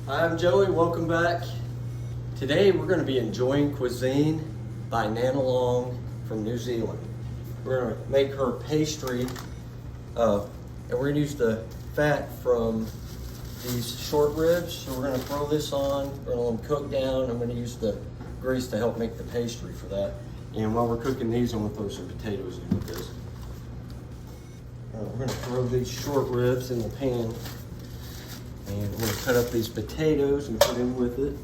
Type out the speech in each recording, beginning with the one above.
Hi, I'm Joey, welcome back. Today we're going to be enjoying cuisine by Nana Long from New Zealand. We're going to make her pastry and we're going to use the fat from these short ribs. So we're going to throw this on, we're going to let them cook down. I'm going to use the grease to help make the pastry for that. And while we're cooking these, I'm going to throw some potatoes in with this. We're going to throw these short ribs in the pan. And I'm going to cut up these potatoes and put in with it.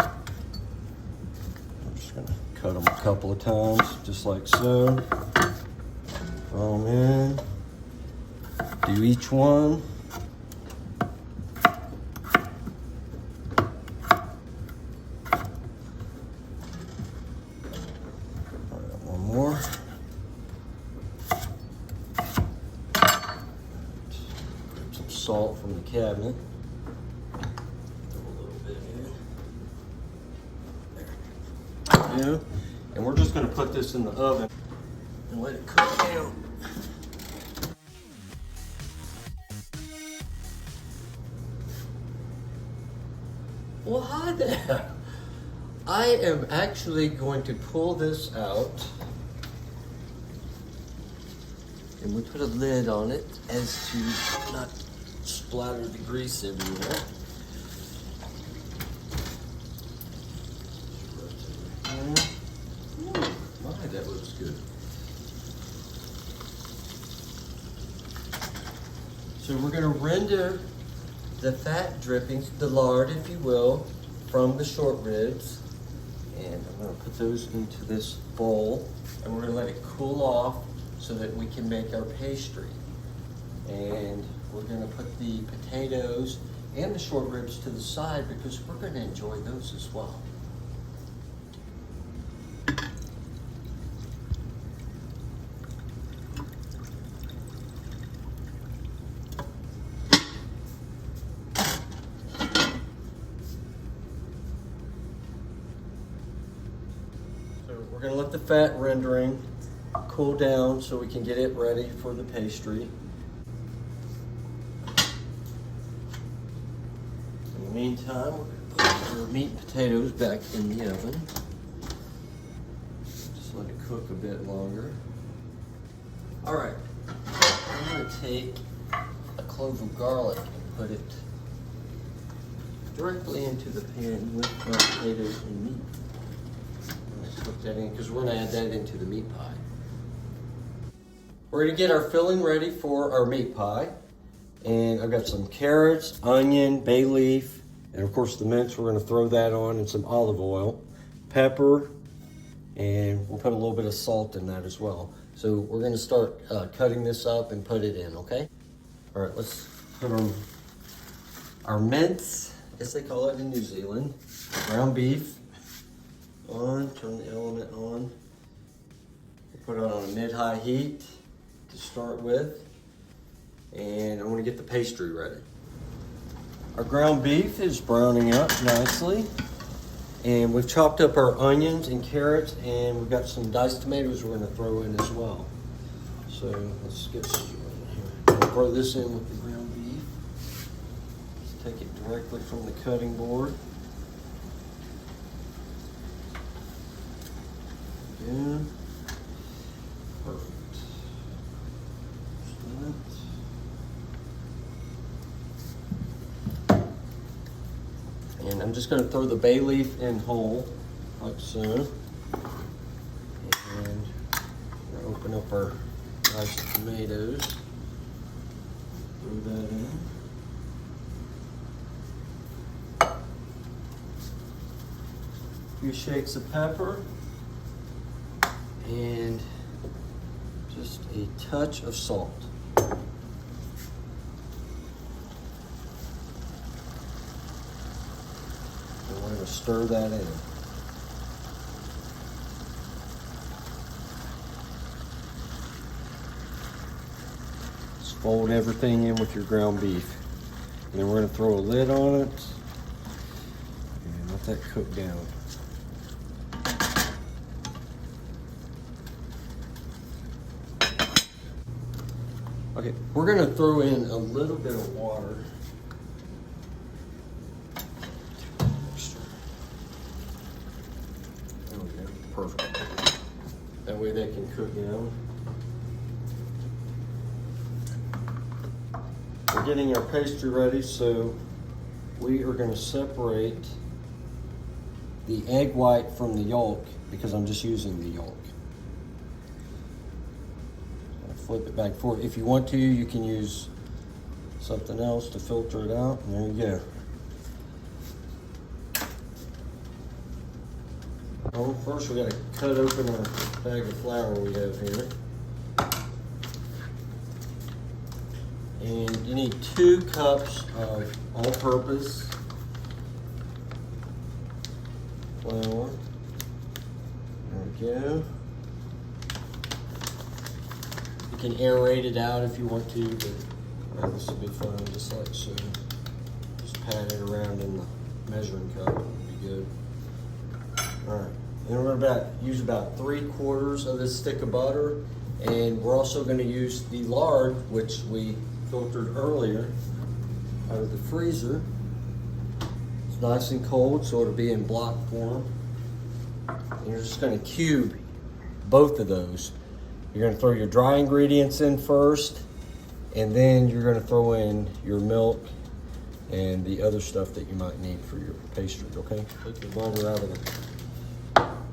I'm just going to cut them a couple of times, just like so. Throw them in. Do each one. All right, one more. Salt from the cabinet. Throw a little bit in. There. And we're just going to put this in the oven and let it cook down. Well, hi there. I am actually going to pull this out. And we put a lid on it as to not splatter the grease everywhere. My, that looks good. So we're going to render the fat drippings, the lard, if you will, from the short ribs. And I'm going to put those into this bowl. And we're going to let it cool off so that we can make our pastry. And we're going to put the potatoes and the short ribs to the side because we're going to enjoy those as well. So we're going to let the fat rendering cool down so we can get it ready for the pastry. In the meantime, we're going to put our meat and potatoes back in the oven. Just let it cook a bit longer. All right, I'm going to take a clove of garlic and put it directly into the pan with my potatoes and meat. I'm going to cook that in because we're going to add that into the meat pie. We're going to get our filling ready for our meat pie. And I've got some carrots, onion, bay leaf, and of course the mince, we're going to throw that on, and some olive oil, pepper, and we'll put a little bit of salt in that as well. So we're going to start cutting this up and put it in, okay? All right, let's put on our mince, as they call it in New Zealand, ground beef, on, turn the element on. We'll put it on a mid-high heat to start with. And I want to get the pastry ready. Our ground beef is browning up nicely. And we've chopped up our onions and carrots, and we've got some diced tomatoes we're going to throw in as well. So let's get started here. I'll throw this in with the ground beef. Let's take it directly from the cutting board. Again. Perfect. And I'm just going to throw the bay leaf in whole, like so. And we're going to open up our diced tomatoes. Throw that in. A few shakes of pepper. And just a touch of salt. We're going to stir that in. Just fold everything in with your ground beef. And then we're going to throw a lid on it and let that cook down. Okay, we're gonna throw in a little bit of water. There we go, perfect. That way they can cook down. We're getting our pastry ready, so we are gonna separate the egg white from the yolk because I'm just using the yolk. Flip it back and forth. If you want to, you can use something else to filter it out. And there you go. Oh, first we gotta cut open our bag of flour we have here. And you need 2 cups of all-purpose flour. There we go. You can aerate it out if you want to, but this will be fun, just like so. Just pat it around in the measuring cup, it'll be good. All right, and we're gonna use about 3/4 of this stick of butter, and we're also gonna use the lard, which we filtered earlier out of the freezer. It's nice and cold, so it'll be in block form. And you're just gonna cube both of those. You're gonna throw your dry ingredients in first, and then you're gonna throw in your milk and the other stuff that you might need for your pastry, okay? Take the butter out of the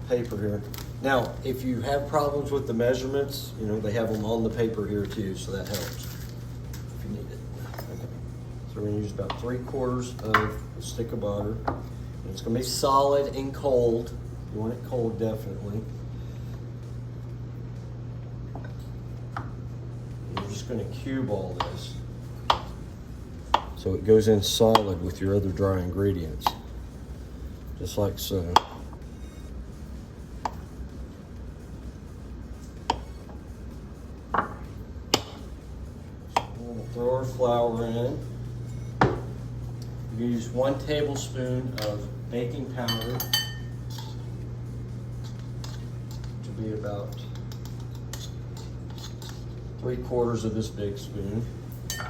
paper here. Now, if you have problems with the measurements, you know, they have them on the paper here too, so that helps if you need it. Okay. So we're gonna use about 3/4 of a stick of butter. And it's gonna be solid and cold. You want it cold, definitely. Going to cube all this so it goes in solid with your other dry ingredients, just like so. So we're going to throw our flour in. We use 1 tablespoon of baking powder to be about 3/4 of this big spoon. Okay.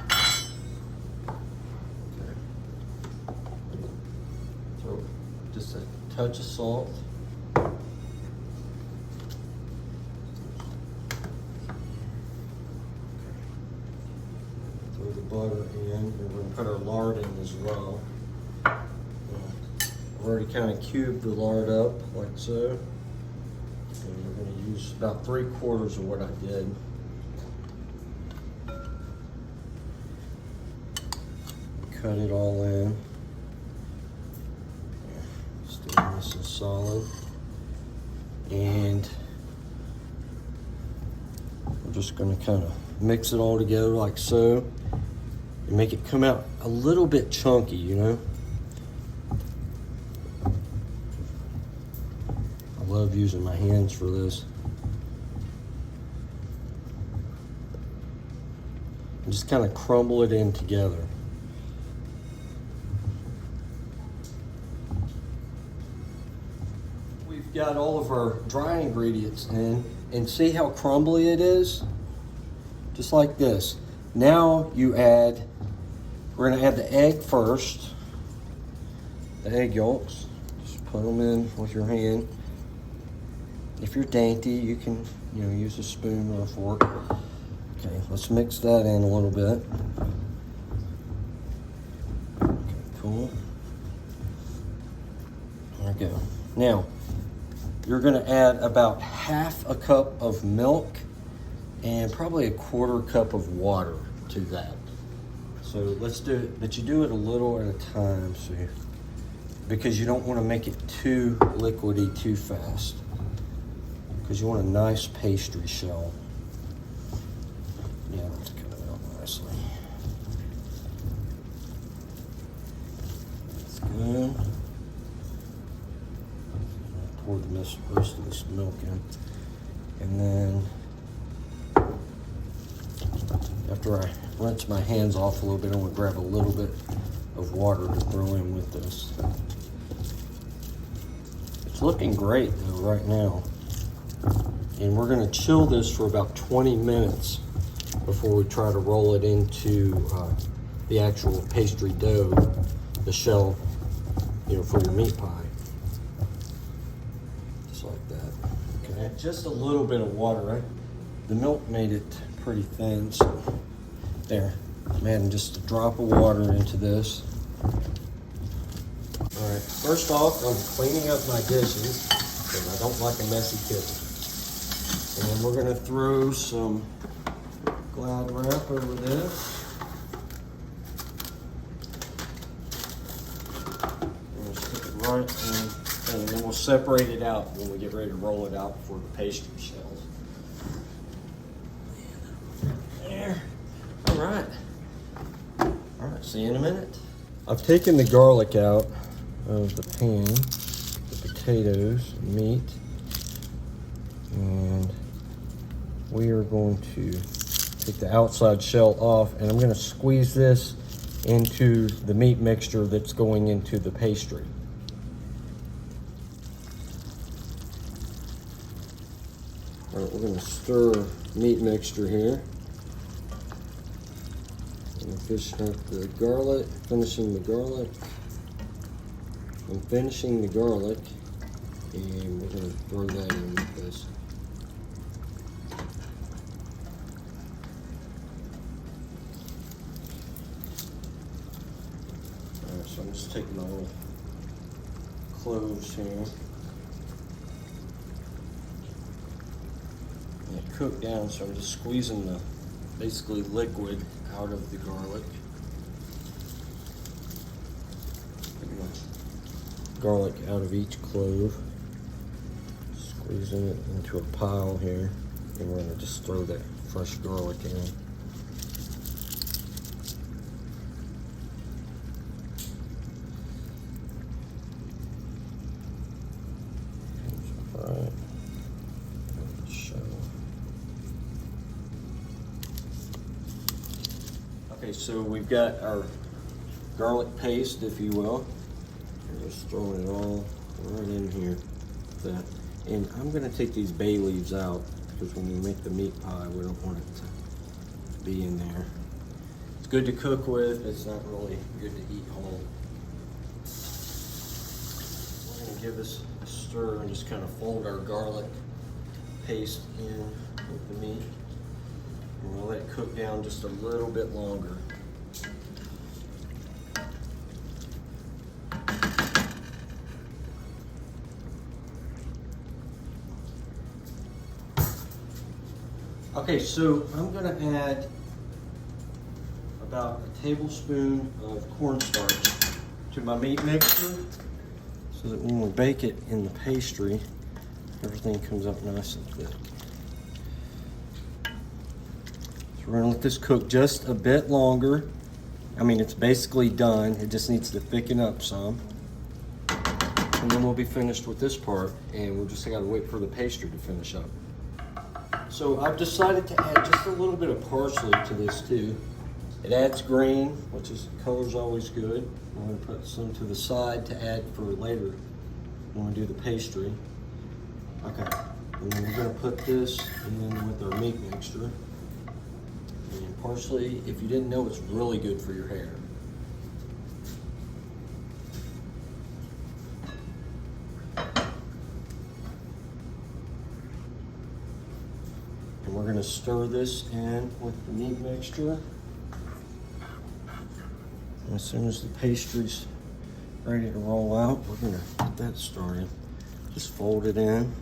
Throw just a touch of salt. Throw the butter in, and we're going to put our lard in as well. I've already kind of cubed the lard up like so. And we're going to use about 3/4 of what I did. Cut it all in. Still nice and solid. And we're just going to kind of mix it all together like so and make it come out a little bit chunky, you know. I love using my hands for this. And just kind of crumble it in together. Got all of our dry ingredients in, and see how crumbly it is? Just like this. Now you add, we're gonna add the egg first, the egg yolks. Just put them in with your hand. If you're dainty, you can, you know, use a spoon or a fork. Okay, let's mix that in a little bit. Okay, cool. There we go. Now, you're going to add about 1/2 cup of milk and probably 1/4 cup of water to that. So let's do it, but you do it a little at a time, so because you don't want to make it too liquidy too fast, because you want a nice pastry shell. Yeah, let's cut it out nicely. That's good. Pour the rest of this milk in, and then after I rinse my hands off a little bit, I'm going to grab a little bit of water to throw in with this. It's looking great though right now, and we're going to chill this for about 20 minutes before we try to roll it into the actual pastry dough, the shell, you know, for your meat pie. Just like that. Okay, just a little bit of water, right? The milk made it pretty thin, so there. I'm adding just a drop of water into this. All right, first off, I'm cleaning up my dishes because I don't like a messy kitchen. And then we're gonna throw some Glad wrap over this. And stick it right in, and then we'll separate it out when we get ready to roll it out for the pastry shells. There. All right. All right, see you in a minute. I've taken the garlic out of the pan, the potatoes, meat, and we are going to take the outside shell off, and I'm going to squeeze this into the meat mixture that's going into the pastry. All right, we're going to stir meat mixture here. I'm finishing up the garlic, finishing the garlic. I'm finishing the garlic, and we're going to throw that in with this. Alright, so I'm just taking my little cloves here. And it cooked down, so I'm just squeezing the basically liquid out of the garlic. Garlic out of each clove, squeezing it into a pile here, and we're going to just throw that fresh garlic in. All right. Okay, so we've got our garlic paste, if you will. Just throwing it all right in here. That, and I'm going to take these bay leaves out because when we make the meat pie, we don't want it to be in there. It's good to cook with. It's not really good to eat whole. We're going to give this a stir and just kind of fold our garlic paste in with the meat. And we'll let it cook down just a little bit longer. Okay, so I'm going to add about a tablespoon of cornstarch to my meat mixture so that when we bake it in the pastry, everything comes up nice and thick. So we're going to let this cook just a bit longer. I mean, it's basically done. It just needs to thicken up some. And then we'll be finished with this part, and we'll just got to wait for the pastry to finish up. So I've decided to add just a little bit of parsley to this too. It adds green, which is color's always good. I'm going to put some to the side to add for later when we do the pastry. Okay, and then we're going to put this in with our meat mixture. And parsley, if you didn't know, it's really good for your hair. We're going to stir this in with the meat mixture. And as soon as the pastry's ready to roll out, we're going to get that started. Just fold it in.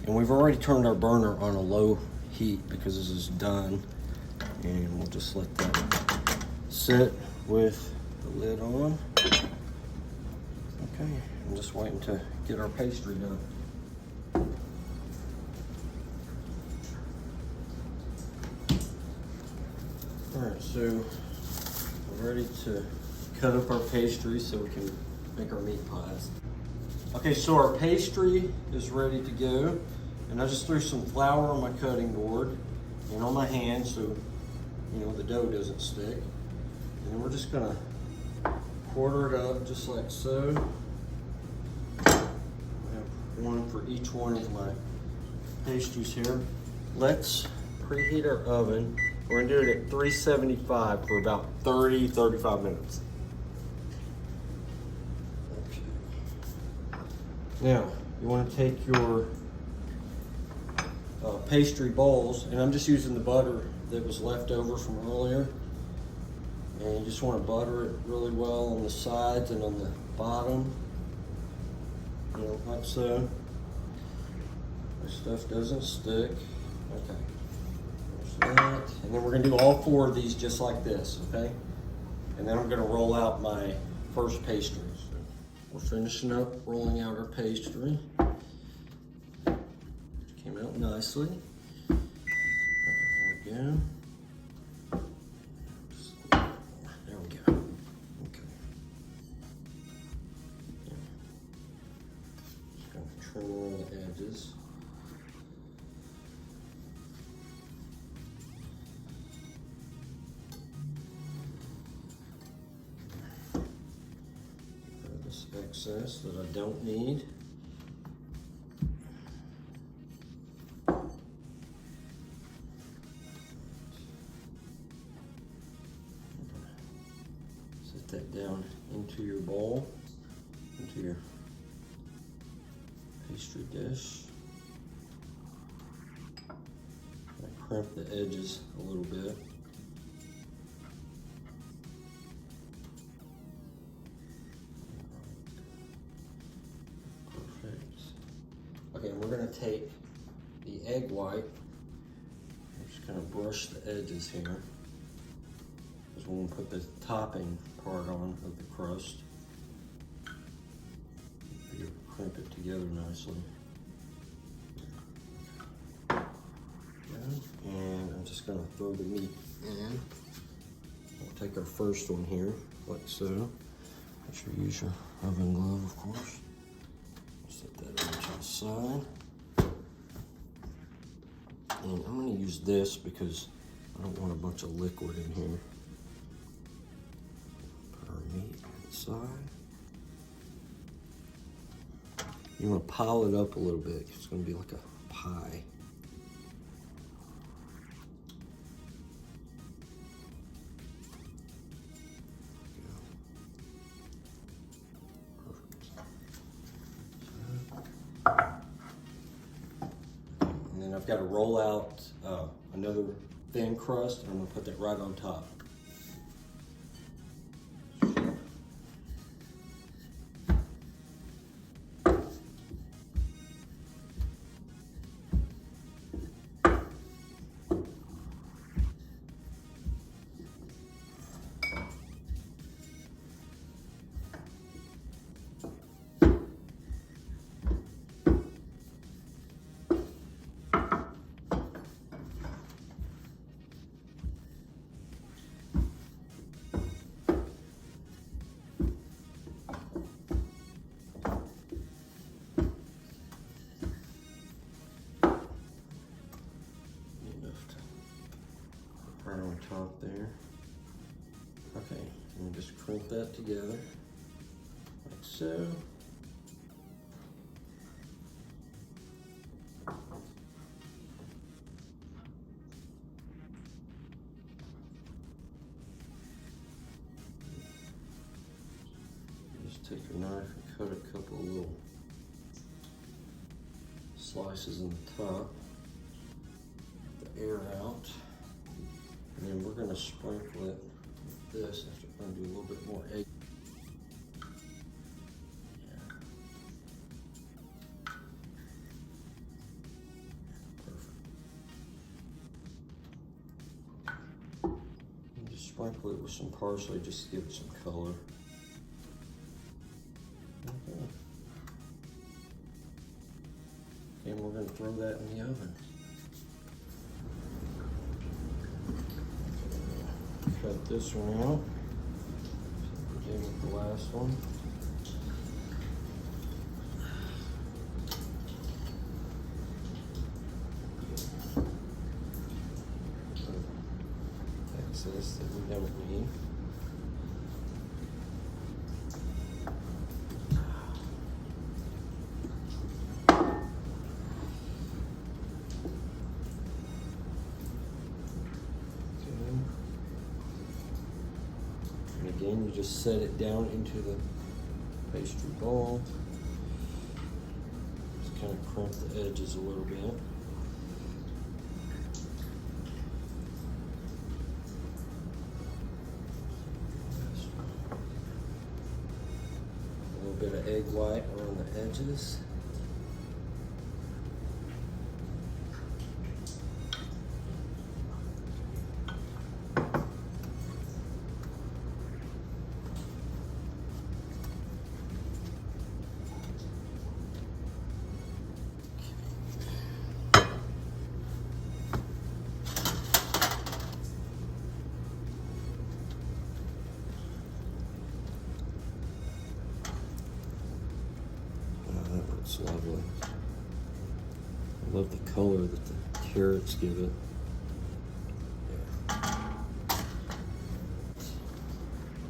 And we've already turned our burner on a low heat because this is done. And we'll just let that sit with the lid on. Okay, I'm just waiting to get our pastry done. All right, so we're ready to cut up our pastry so we can make our meat pies. Okay, so our pastry is ready to go, and I just threw some flour on my cutting board and on my hand so you know the dough doesn't stick. And then we're just gonna quarter it up just like so. I have one for each one of my pastries here. Let's preheat our oven. We're gonna do it at 375 for about 35 minutes. Okay. Now, you wanna take your pastry bowls, and I'm just using the butter that was left over from earlier. And you just wanna butter it really well on the sides and on the bottom. You know, like so. This stuff doesn't stick. Okay. There's that. And then we're gonna do all 4 of these just like this, okay? And then I'm gonna roll out my first pastries. We're finishing up rolling out our pastry. Came out nicely. Okay, there we go. There we go. Okay. Just gonna trim around the edges. This excess that I don't need. Set that down into your bowl, into your pastry dish. I crimp the edges a little bit. Perfect. Okay, and we're going to take the egg white. I'm just going to brush the edges here. We're going to put the topping part on of the crust. You crimp it together nicely. Okay. And I'm just going to throw the meat in. We'll take our first one here, like so. Make sure you use your oven glove, of course. Set that over to the side. And I'm going to use this because I don't want a bunch of liquid in here. Meat inside. You want to pile it up a little bit. It's going to be like a pie. Perfect. And then I've got to roll out another thin crust, and I'm going to put that right on top. Right on top there. Okay, and just crimp that together, like so. Just take your knife and cut a couple of little slices in the top, get the air out. And then we're going to sprinkle it with this. After I'm going to do a little bit more egg. Yeah. Perfect. And just sprinkle it with some parsley just to give it some color. Okay. And we're going to throw that in the oven. Cut this one out. Same with the last one. Excess that we don't need. again, you just set it down into the pastry bowl. Just kind of crimp the edges a little bit. A little bit of egg white around the edges. It's lovely. I love the color that the carrots give it. There.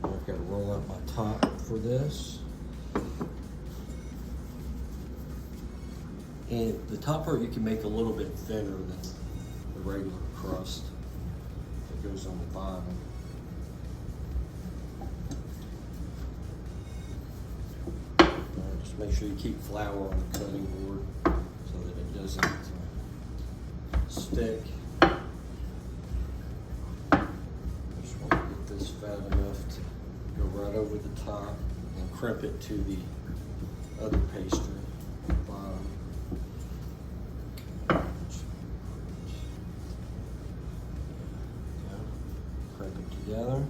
I've got to roll out my top for this. And the top part you can make a little bit thinner than the regular crust that goes on the bottom. Just make sure you keep flour on the cutting board so that it doesn't stick. Just want to get this fat enough to go right over the top and crimp it to the other pastry at the bottom. Crimp it together.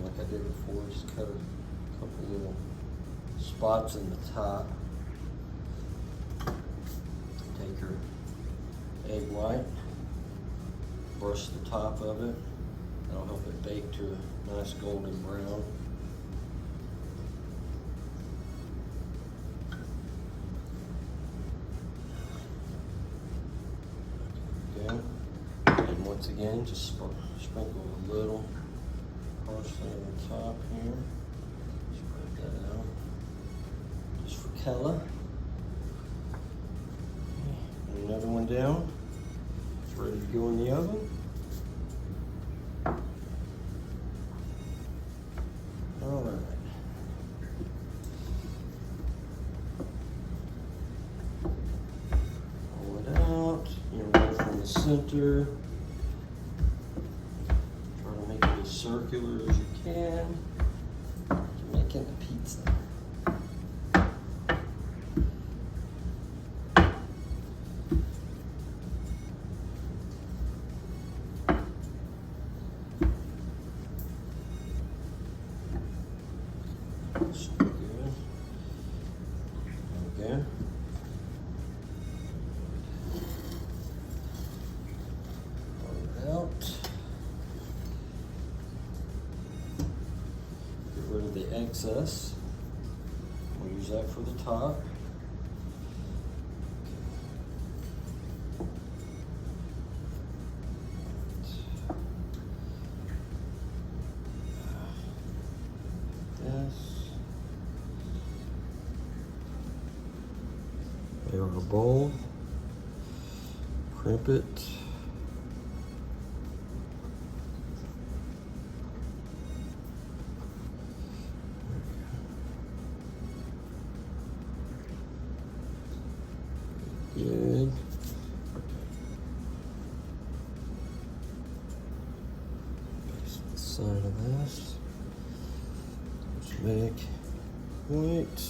Like I did before, just cut a couple little spots in the top. Take your egg white, brush the top of it. That'll help it bake to a nice golden brown. Okay. And once again, just sprinkle a little parsley on the top here. Spread that out. Just for color. And another one down. It's ready to go in the oven. All right. Pull it out. You're right from the center. Circular as you can. You're making a pizza. That's good. Okay. Pull it out. Rid of the excess. We'll use that for the top. This. There, our bowl. Crimp it. Good. Paste the side of this. Just make white.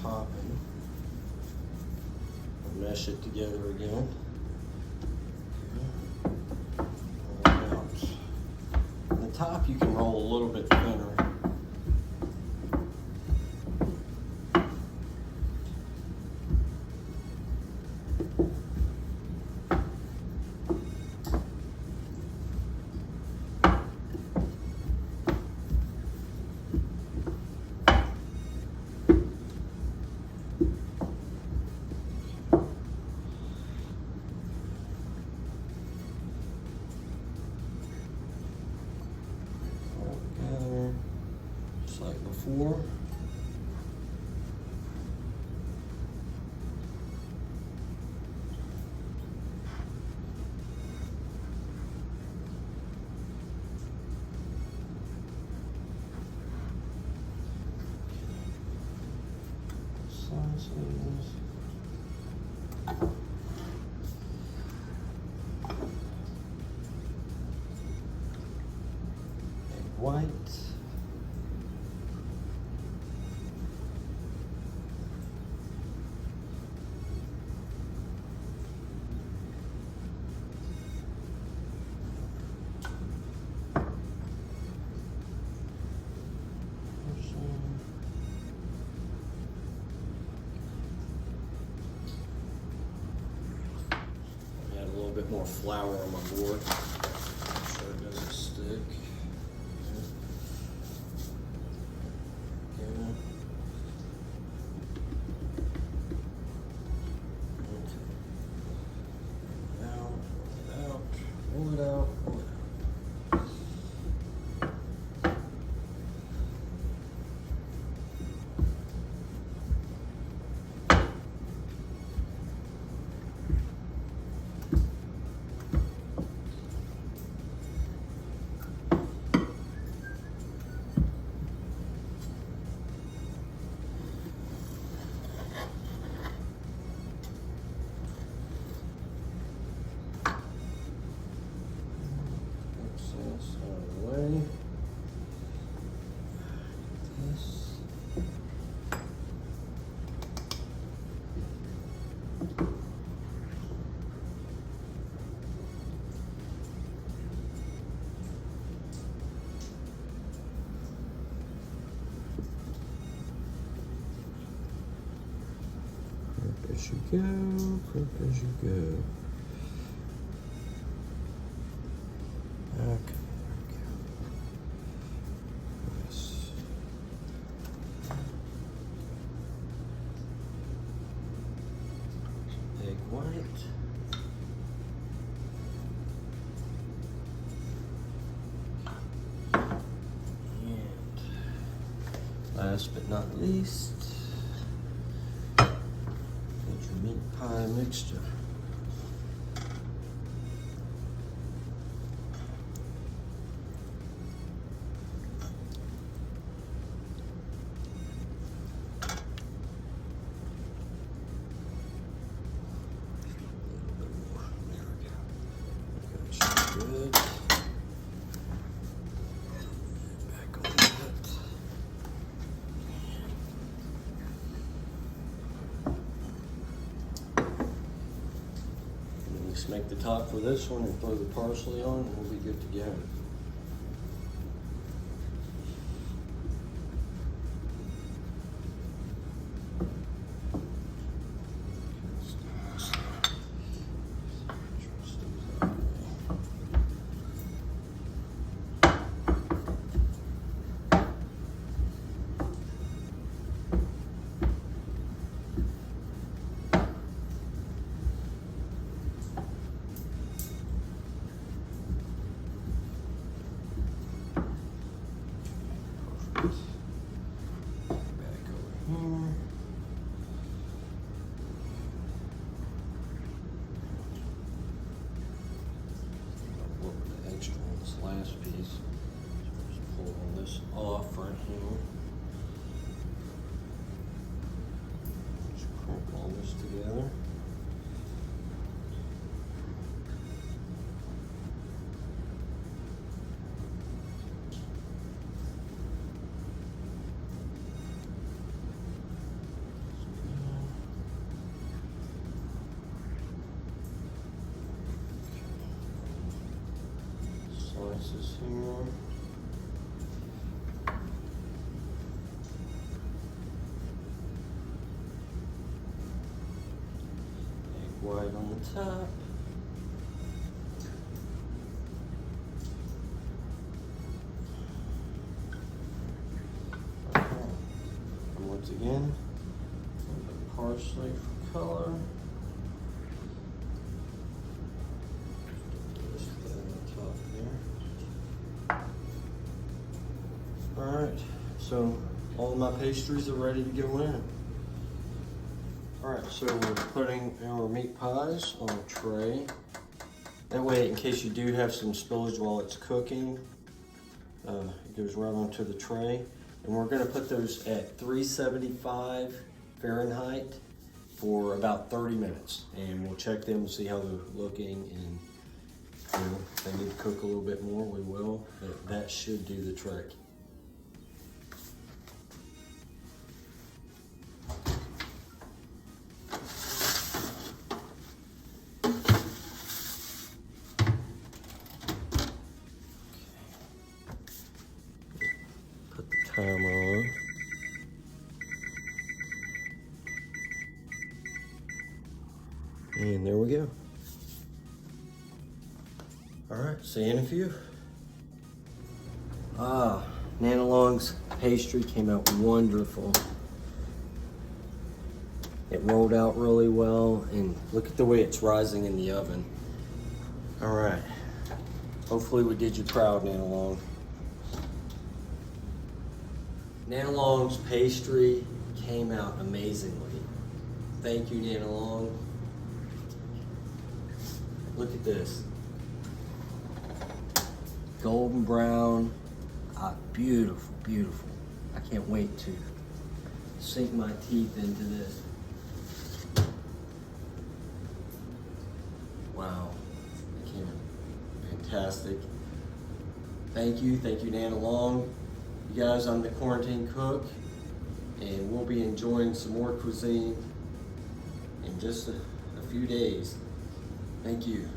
Topping. Mesh it together again. top, you can roll a little bit thinner. Just like before. Slices. White. Add a little bit more flour on my board so it doesn't stick. Pull it out. As you go, quick as you go. Okay, there we go. Yes. Egg white. And last but not least, meat pie mixture. There we go. Got you good. Back on that. Just make the top for this one and throw the parsley on and we'll be good to go. Last piece. So just pull this off right here. Just crimp all this together. Slices here. white on the top. And once again, a little bit of parsley for color. Just that on top there. All right, so all my pastries are ready to go in. All right, so we're putting our meat pies on a tray. That way, in case you do have some spillage while it's cooking, it goes right onto the tray. And we're gonna put those at 375 Fahrenheit for about 30 minutes. And we'll check them and see how they're looking. And if they need to cook a little bit more, we will. But that should do the trick. Timer on. And there we go. All right, see you in a few. Nana Long's pastry came out wonderful. It rolled out really well, and look at the way it's rising in the oven. All right, hopefully we did you proud, Nana Long. Nana Long's pastry came out amazingly. Thank you, Nana Long. Look at this. Golden brown. Beautiful, beautiful. I can't wait to sink my teeth into this. Wow, that came out fantastic. Thank you, Nana Long. You guys, I'm the Quarantine Cook, and we'll be enjoying some more cuisine in just a few days. Thank you.